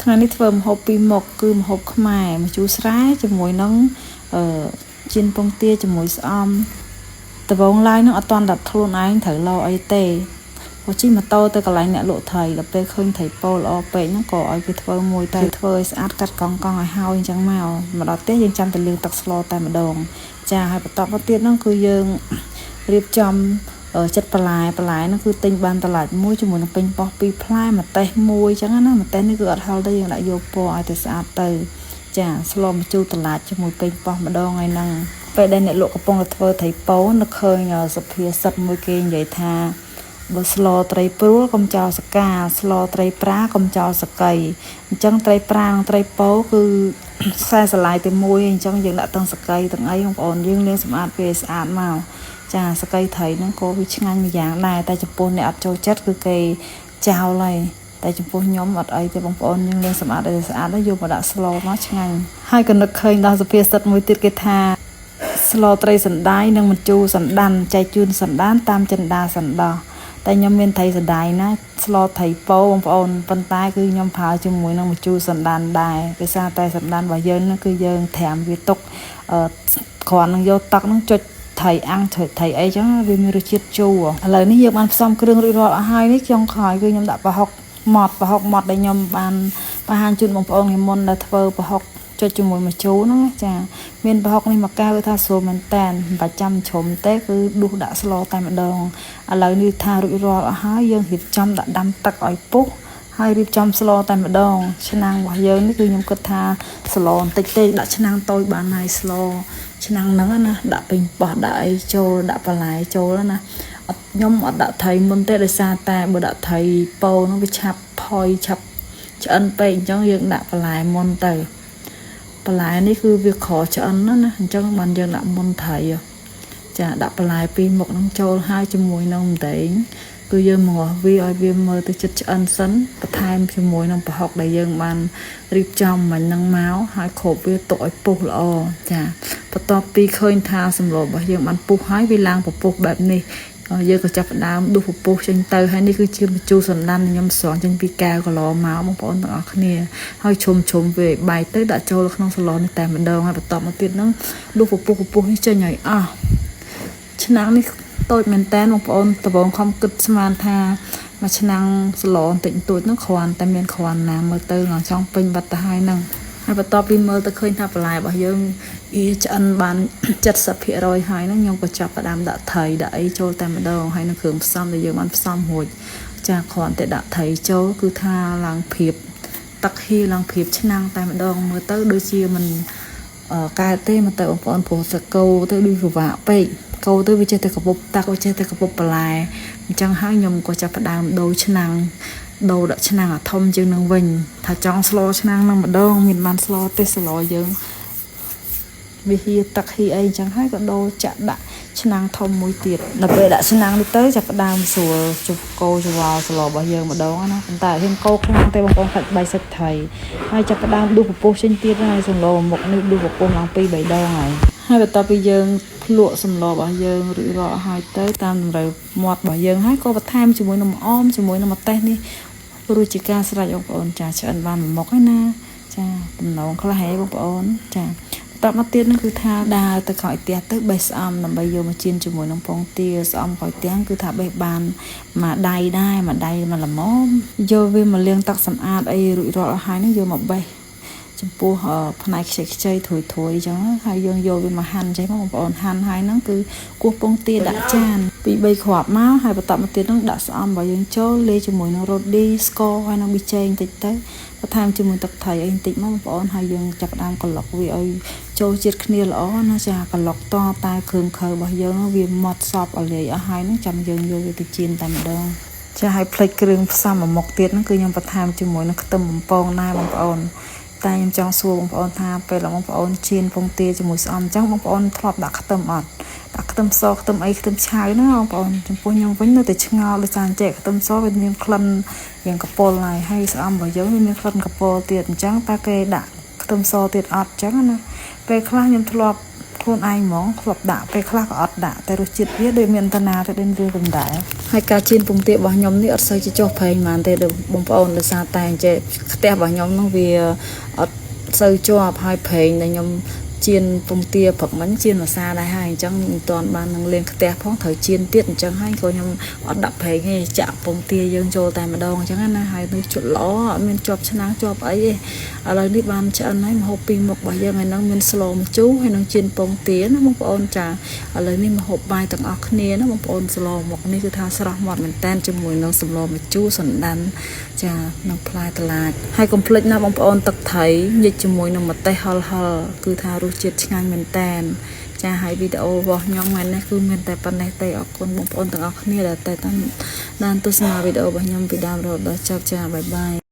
ថ្ងៃនេះធ្វើម្ហូបពីរមុខគឺម្ហូបខ្មែរម្ជូរស្រែជាមួយនឹងជៀនពងទាជាមួយស្អំដំបងឡើយនឹងអត់ទាន់ដាក់ខ្លួនឯងត្រូវលោអីទេបើជិះម៉ូតូទៅកន្លែងអ្នកលក់ត្រីដល់ពេលឃើញត្រីពោល្អពេកហ្នឹងក៏ឲ្យគេធ្វើមួយតែធ្វើឲ្យស្អាតកាត់កង់ឲ្យហើយអញ្ចឹងមកដល់ទេយើងចាំតែលាងទឹកស្លតែម្ដងចាហើយបន្តមកទៀតហ្នឹងគឺយើងរៀបចំចិត្តបន្លែហ្នឹងគឺទិញបានតឡាច់មួយជាមួយនឹងពេញប៉ោះ2ផ្លែម្ទេសមួយអញ្ចឹងណាម្ទេសនេះគឺអត់ហឹលទេយើងដាក់យកពណ៌ឲ្យតែស្អាតទៅចាស្លម្ជូរតឡាច់ជាមួយពេញប៉ោះម្ដងហើយហ្នឹងពេលដែលអ្នកលក់កំពុងតែធ្វើត្រីពោនឹកឃើញសុភាសិតមួយគេនិយាយថាបើស្លត្រីព្រួលកុំចោលសកាស្លត្រីប្រាកុំចោលសកៃអញ្ចឹងត្រីប្រានិងត្រីពោគឺខ្សែស្រឡាយតែមួយអញ្ចឹងយើងដាក់ទាំងសកៃទាំងអីបងប្អូនយើងលាងសម្អាតវាឲ្យស្អាតមកចាសកៃត្រីហ្នឹងក៏វាឆ្ងាញ់មួយយ៉ាងដែរតែចំពោះអ្នកអត់ចូលចិត្តគឺគេចោលហើយតែចំពោះខ្ញុំអត់អីទេបងប្អូនយើងលាងសម្អាតឲ្យស្អាតហើយយកមកដាក់ស្លមកឆ្ងាញ់ហើយក៏នឹកឃើញដល់សុភាសិតមួយទៀតគេថាស្លត្រីសណ្ដាយនិងម្ជូរសណ្ដានចែកជូនសណ្ដានតាមចិន្តាសណ្ដោះតែខ្ញុំមានត្រីសណ្ដាយណាស្លត្រីពោបងប្អូនប៉ុន្តែគឺខ្ញុំប្រើជាមួយនឹងម្ជូរសណ្ដានដែរភាសាតែសណ្ដានរបស់យើងគឺយើងត្រាំវាទុកគ្រាន់នឹងយកទឹកនឹងចុចត្រីអាំងត្រីអីចឹងវាមានរសជាតិជូរឥឡូវនេះយើងបានផ្សំគ្រឿងរួចរាល់អស់ហើយនេះចុងក្រោយគឺខ្ញុំដាក់ប្រហុកម៉ត់ដែលខ្ញុំបានបង្ហាញជូនបងប្អូនខ្ញុំមុនដែលធ្វើប្រហុកចុចជាមួយម្ជូរហ្នឹងចាមានប្រហុកនេះមួយកែវថាស្រួលមែនតែនមិនបាច់ចាំជ្រុំទេគឺដួសដាក់ស្លតែម្ដងឥឡូវនេះថារួចរាល់អស់ហើយយើងរៀបចំដាក់ដាំទឹកឲ្យពុះហើយរៀបចំស្លតែម្ដងឆ្នាំងរបស់យើងនេះគឺខ្ញុំគិតថាស្លបន្តិចទេដាក់ឆ្នាំងតូចបានហើយស្លឆ្នាំងហ្នឹងណាដាក់ពេញប៉ោះដាក់អីចូលដាក់បន្លែចូលណាខ្ញុំអត់ដាក់ត្រីមុនទេដោយសារតែបើដាក់ត្រីពោហ្នឹងវាឆាប់ផុយឆាប់ឆ្អិនពេកអញ្ចឹងយើងដាក់បន្លែមុនទៅបន្លែនេះគឺវាក្រឆ្អិនណាអញ្ចឹងបានយើងដាក់មុនត្រីចាដាក់បន្លែពីរមុខហ្នឹងចូលហើយជាមួយនឹងម្ទេសគឺយើងមកវាឲ្យវាមើលទៅជិតឆ្អិនសិនបន្ថែមជាមួយនឹងប្រហុកដែលយើងបានរៀបចំមិញហ្នឹងមកហើយគ្របវាទុកឲ្យពុះល្អចាបន្ទាប់ពីឃើញថាសម្លរបស់យើងបានពុះហើយវាឡើងពពុះបែបនេះយើងក៏ចាប់ផ្ដើមដុសពពុះចេញទៅហើយនេះគឺជាម្ជូរសណ្ដានខ្ញុំស្រង់ចេញពីកែវគីឡូមកបងប្អូនទាំងអស់គ្នាហើយជុំវាបែកទៅដាក់ចូលក្នុងស្លនេះតែម្ដងហើយបន្ទាប់មកទៀតហ្នឹងដុសពពុះនេះចេញឲ្យអស់ឆ្នាំងនេះតូចមែនតើបងប្អូនដំបងខំគិតស្មានថាមួយឆ្នាំងស្លបន្តិចតួចហ្នឹងគ្រាន់តែមានគ្រាន់ណាមើលទៅងចង់ពេញបាត់ទៅហើយហ្នឹងហើយបន្ទាប់ពីមើលទៅឃើញថាបន្លែរបស់យើងវាឆ្អិនបាន 70% ហើយហ្នឹងខ្ញុំក៏ចាប់ផ្ដើមដាក់ត្រីដាក់អីចូលតែម្ដងហើយនឹងគ្រឿងផ្សំដែលយើងបានផ្សំរួចចាគ្រាន់តែដាក់ត្រីចូលគឺថាឡើងភាពទឹកហៀឡើងភាពឆ្នាំងតែម្ដងមើលទៅដូចជាមិនកែទេមកទៅបងប្អូនព្រោះសកោទៅដូចពិបាកពេកកោទៅវាចេះតែកពុបតាក់វាចេះតែកពុបបន្លែអញ្ចឹងហើយខ្ញុំក៏ចាប់ផ្ដើមដូរឆ្នាំងដាក់ឆ្នាំងអាធំជាងនឹងវិញថាចង់ស្លឆ្នាំងនឹងម្ដងមានបានស្លទេស្លយើងវាហៀទឹកហៀអីអញ្ចឹងហើយក៏ដូរចាក់ដាក់ឆ្នាំងធំមួយទៀតដល់ពេលដាក់ឆ្នាំងនេះទៅចាប់ផ្ដើមស្រួលជុំកោច្រវាល់ស្លរបស់យើងម្ដងណាប៉ុន្តែហ៊ានកោខ្លាំងទេបងប្អូនខាត់បាយសាច់ត្រីហើយចាប់ផ្ដើមដួសពពុះចេញទៀតហើយសម្លមុខនេះដួសពពុះឡើង2-3ដងហើយបន្ទាប់ពីយើងភ្លក់សម្លរបស់យើងរួចរាល់ហើយទៅតាមតម្រូវមាត់របស់យើងហើយក៏បន្ថែមជាមួយនឹងម្អមជាមួយនឹងម្ទេសនេះរួចជាការស្រេចបងប្អូនចាឆ្អិនបានមួយមុខហើយណាចាតំណងខ្លះហេបងប្អូនចាតបមកទៀតនោះគឺថាដើរទៅក្រោយផ្ទះទៅបេះស្អំដើម្បីយកមកជៀនជាមួយនឹងពងទាស្អំក្រោយផ្ទះគឺថាបេះបានមួយដៃដែរមួយដៃមកល្មមយកវាមកលាងទឹកសម្អាតអីរួចរាល់អស់ហើយនេះយកមកបេះចំពោះផ្នែកខ្ចីធួយអញ្ចឹងហើយយើងយកវាមកហាន់ចេះបងប្អូនហាន់ហើយហ្នឹងគឺគោះពងទាដាក់ចាន2-3គ្រាប់មកហើយបន្តមកទៀតហ្នឹងដាក់ស្អំរបស់យើងចូលលាយជាមួយនឹងរ៉ូឌីស្ករហើយនឹងប៊ីចេងបន្តិចទៅបន្ថែមជាមួយទឹកត្រីអីបន្តិចមកបងប្អូនហើយយើងចាប់ផ្ដើមក្លុកវាឲ្យចូលជាតិគ្នាល្អណាចាក្លុកតតែគ្រឿងខើរបស់យើងវាម៉ត់សពឲ្យលាយអស់ហើយហ្នឹងចាំយើងយកវាទៅចៀនតែម្ដងចាឲ្យផ្លេចគ្រឿងផ្សំមួយមុខទៀតហ្នឹងគឺខ្ញុំបន្ថែមជាមួយនឹងខ្ទឹមបំពងដែរបងប្អូនតែខ្ញុំចង់សួរបងប្អូនថាពេលបងប្អូនជៀនពងទាជាមួយស្អំអញ្ចឹងបងប្អូនធ្លាប់ដាក់ខ្ទឹមអត់ដាក់ខ្ទឹមសខ្ទឹមអីខ្ទឹមឆៅណាបងប្អូនចំពោះខ្ញុំវិញនៅតែឆ្ងល់ដោយសារចេះខ្ទឹមសវាមានក្លិនយ៉ាងកពុលហើយស្អំរបស់យើងវាមានក្លិនកពុលទៀតអញ្ចឹងតើគេដាក់ខ្ទឹមសទៀតអត់អញ្ចឹងណាពេលខ្លះខ្ញុំធ្លាប់ ខ្លួនឯងហ្មងធ្លាប់ដាក់ពេលខ្លះក៏អត់ដាក់តែរសជាតិវាដូចមានតាណាទៅដូចរឿងកំដែរហើយការជៀនពងទារបស់ខ្ញុំនេះអត់សូវជាចុះប្រេងហ្មងទេបងប្អូនដោយសារតែអញ្ចេះផ្ទះរបស់ខ្ញុំហ្នឹងវាអត់សូវជាប់ហើយប្រេងដែលខ្ញុំជៀនពងទាព្រឹកមិញជៀនម្សាដែរហើយអញ្ចឹងមិនទាន់បាននឹងលេងផ្ទះផងត្រូវជៀនទៀតអញ្ចឹងហើយក៏ខ្ញុំអត់ដាក់ប្រេងទេចាក់ពងទាយើងចូលតែម្ដងអញ្ចឹងណាហើយនៅជុតល្អអត់មានជាប់ឆ្នាំងជាប់អីទេឥឡូវនេះបានឆ្អិនហើយម្ហូបពីរមុខរបស់យើងហើយនឹងមានស្លម្ជូរហើយនឹងជៀនពងទាណាបងប្អូនចាឥឡូវនេះម្ហូបបាយទាំងអស់គ្នាណាបងប្អូនស្លមុខនេះគឺថាស្រស់មាត់មែនតែនជាមួយនឹងសម្លម្ជូរសណ្ដាន់ចានឹងផ្លែតឡាចហើយកុំភ្លេចណាបងប្អូនទឹកត្រីញិចជាមួយនឹងម្ទេសហិលគឺថារសជាតិឆ្ងាញ់មែនតែនចាហើយវីដេអូរបស់ខ្ញុំថ្ងៃនេះគឺមានតែប៉ុណ្ណេះទេអរគុណបងប្អូនទាំងអស់គ្នាដែលតែតាមទស្សនាវីដេអូរបស់ខ្ញុំពីដើមរហូតដល់ចប់ចាបាយបាយ